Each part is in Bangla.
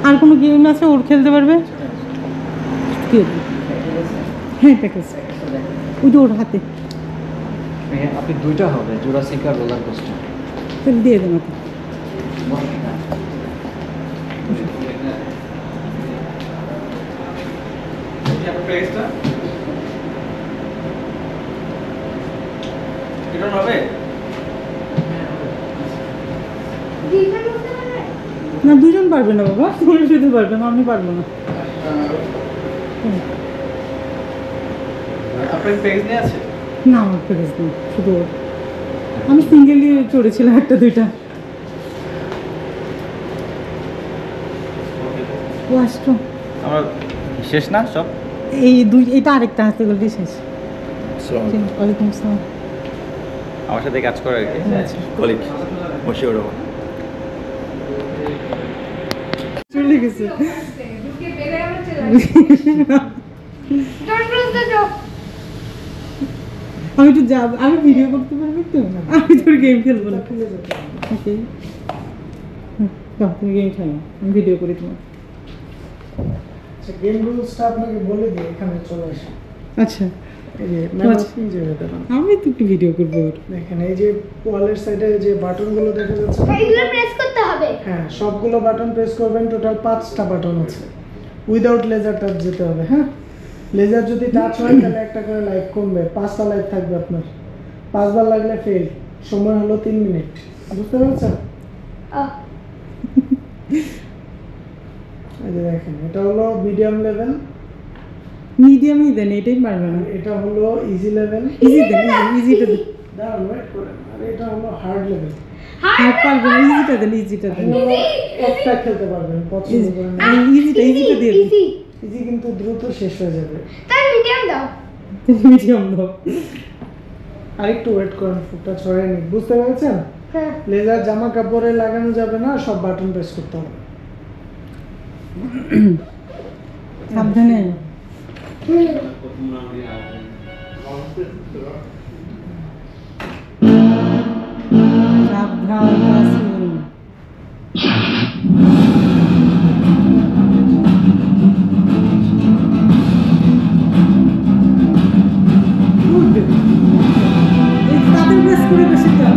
আর কোনো গেম আছে ওর খেলতে পারবে? হ্যাঁ প্যাকেজ ওইটা ওর হাতে। আপনি দুইটা হবে, জুরাসিক আর রোলার কোস্টার। তাহলে দিয়ে দেন আপনি। না দুজন পারবে না বাবা, তুমি শুধু পারবে না, আমি পারবো না। না আমার প্যাকেজ নেই, শুধু ওর। আমি সিঙ্গেলি চড়েছিলাম একটা দুইটা। ও আসতো আমার শেষ না সব? এই দুই, এটা আরেকটা হাতে করলে শেষ। ওয়ালাইকুম আসসালাম। আমার সাথে কাজ করে আর কি, কলিগ মশিউর রহমান। চলে গেছে। আমি তো যাব, আমি ভিডিও করতে পারবি তো? আমি তোর গেম খেলবো না। ওকে তুমি গেম খেলো, আমি ভিডিও করি তোমার। আচ্ছা গেম রুলসটা আপনাকে বলে দিই, এখানে চলে আসে। আচ্ছা এই যে ম্যাচ নিয়ে যাবে তখন। আমি তো একটু ভিডিও করবো। দেখেন এই যে ওয়ালের সাইডে যে বাটনগুলো দেখা যাচ্ছে, এগুলো প্রেস করতে হবে। হ্যাঁ সবগুলো বাটন প্রেস করবেন। টোটাল 5টা বাটন আছে। উইদাউট লেজার টাচ যেতে হবে। হ্যাঁ লেজার যদি টাচ হয় তাহলে একটা করে লাইফ কমবে, 5টা লাইফ থাকবে আপনার। 5 বার লাগলে ফেল। সময় হলো 3 মিনিট। বুঝতে পারছেন? এই যে দেখেন এটা হলো মিডিয়াম লেভেল। মিডিয়ামই দেন, এটাই পারবে না। এটা হলো ইজি লেভেল। ইজি দেন, ইজিটা দেন। দাঁড়ান ওয়েট করেন। আর এটা হলো হার্ড লেভেল। আর পারবে না, ইজিটা দেন, ইজিটা দেন। একটা খেলতে পারবেন পছন্দ করেন। ইজিটা দিয়ে দিন। ইজি কিন্তু দ্রুত শেষ হয়ে যাবে। তাই মিডিয়াম দাও। মিডিয়াম দাও। আরেকটু ওয়েট করেন, ফুটটা ছড়াই নি। বুঝতে পেরেছেন? হ্যাঁ লেজার জামা কাপড়ে লাগানো যাবে না, সব বাটন প্রেস করতে হবে। সাবধানে। সাবধান কাসিম। এই তাদের প্রেস করে বেশিটা।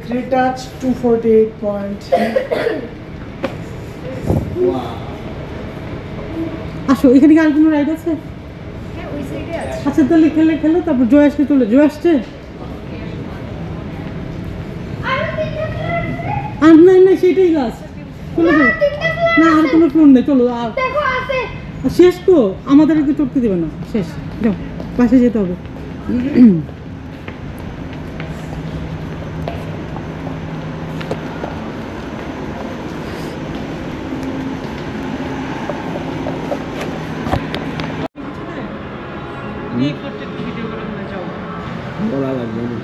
Three touch 248 point. আসো, এখানে কি আর কোনো রাইড আছে? হ্যাঁ ওই সাইডে আছে। আচ্ছা তাহলে খেলো, তারপর জয় আসলে চলে। জয় আসছে? আর না সেটাই লাস্ট। চলে যাও। না আর কোনো ফোন নেই, চলো। দেখো আছে। শেষ তো, আমাদের একটু চড়তে দেবে না। শেষ, যাও বাসে যেতে হবে। বলা লাগবে না।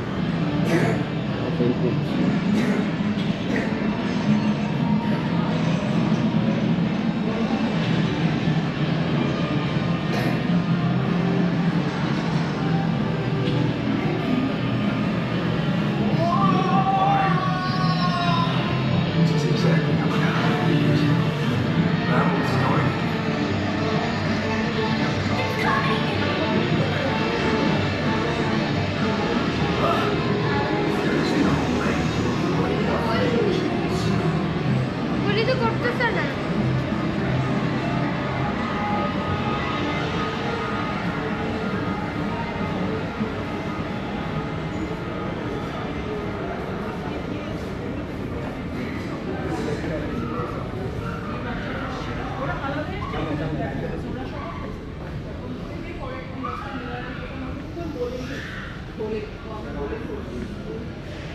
बोले तो हमने बोले तो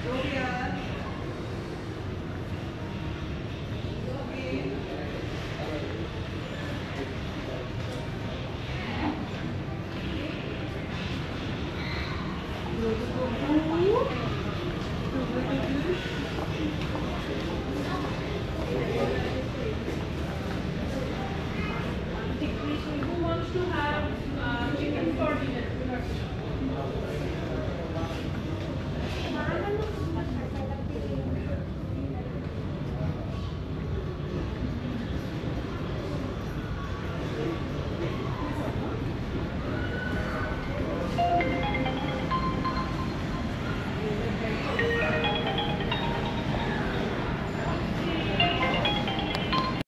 जो भी